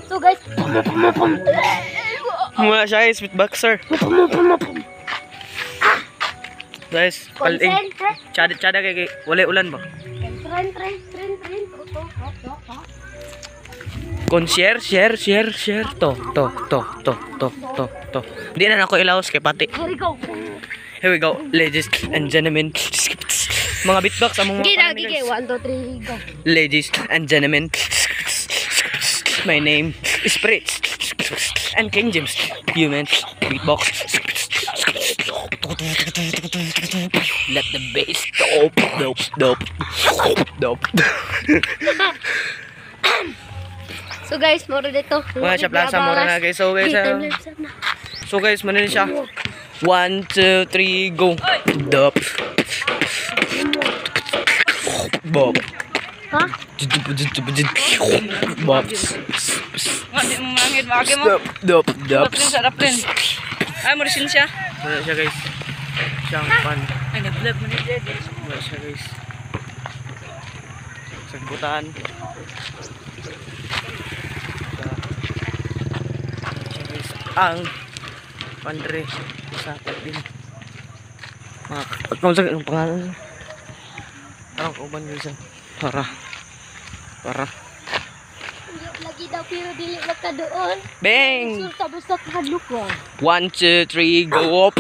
So guys, Mula siya guys, beatboxer. Guys, paling cada kay wala ulan ba? Share to. Hindi na ako ilaos kay pati. Here we go, ladies and gentlemen. Mga beatbox among mga gigi, 1, 2, 3, go. Ladies and gentlemen, my name is Fritz and King James. Human beatbox. Let the bass dope. So guys, moro dito. Mga siya plaza mura na guys. So guys, manin siya. 1, 2, 3, go. Dope. Bob. Ha? Bob. Di mo mangit, magi mo. Dop. Sarap rin. Ay, mo rin siya. Wala siya guys. Siyang pan. Ay, nag-vlog mo ni Dede. Wala siya guys. Sagbutan. Siya guys. Ang Andre sa din. Mga ang pangalan. Parang kauban guys. Para. Lagi daw pero dili ka doon. Bang! Basta kadlok ko. 1, 2, 3, go up.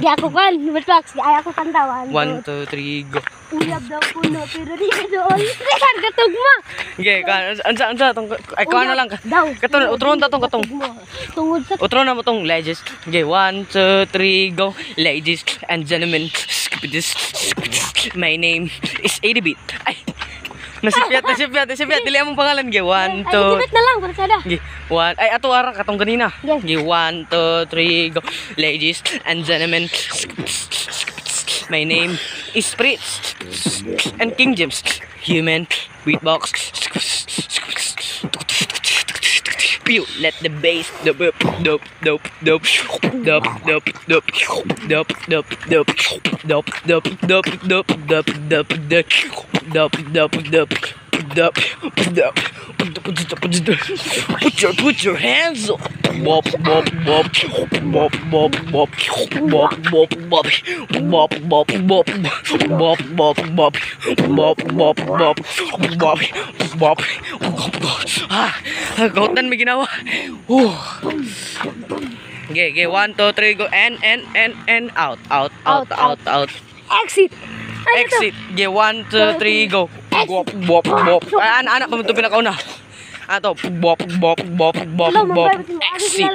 Di ako kan, beatbox. Di ako kantawan. 1, 2, 3, go. Uyab daw puno pero dili doon. Rehan katog mo. Okay, ansa tong ay kuha na lang ka. Katong utron ta tong katong. Tungod sa Utron na mo tong ladies. Okay, 1, 2, 3, go. Ladies and gentlemen, my name is 80-bit. Ay. Nasipyat. Dili among pangalan. Okay, 1, 2. Ay, na lang para sada. Okay, 1. Ay ato ara katong ganina. Okay, 1, 2, 3, go. Ladies and gentlemen, my name is Fritz and King James. Human beatbox. Pew, let the bass dope. Put your hands up. Bop. Kautan may ginawa. Okay, 1, 2, 3, go. And out. Exit. Exit. Okay, 1, 2, 3, go. Bop. Ay, anak ko ito pinakauna. Ato, bop. Exit.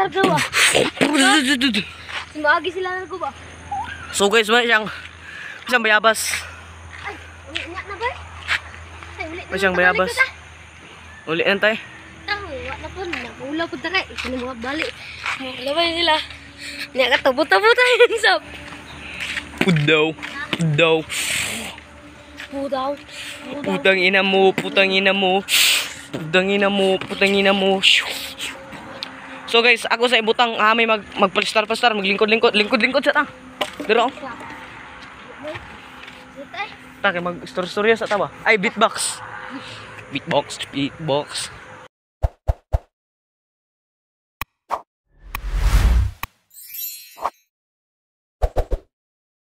Sumagi sila na ko ba? So guys, man siyang bayabas. Ay, ulit na ba? Siyang bayabas. Uli na tayo. Wala na po, nakula po tayo. Ito na mga balik. Labay nila. Niya ka tabo-tabo tayo. Sab. Pudaw. Putang ina mo. So guys, ako sa ibutang may magpalistar, maglingkod sa ta. Dero. Ta kay mag-storya sa ta ba? Ay, beatbox.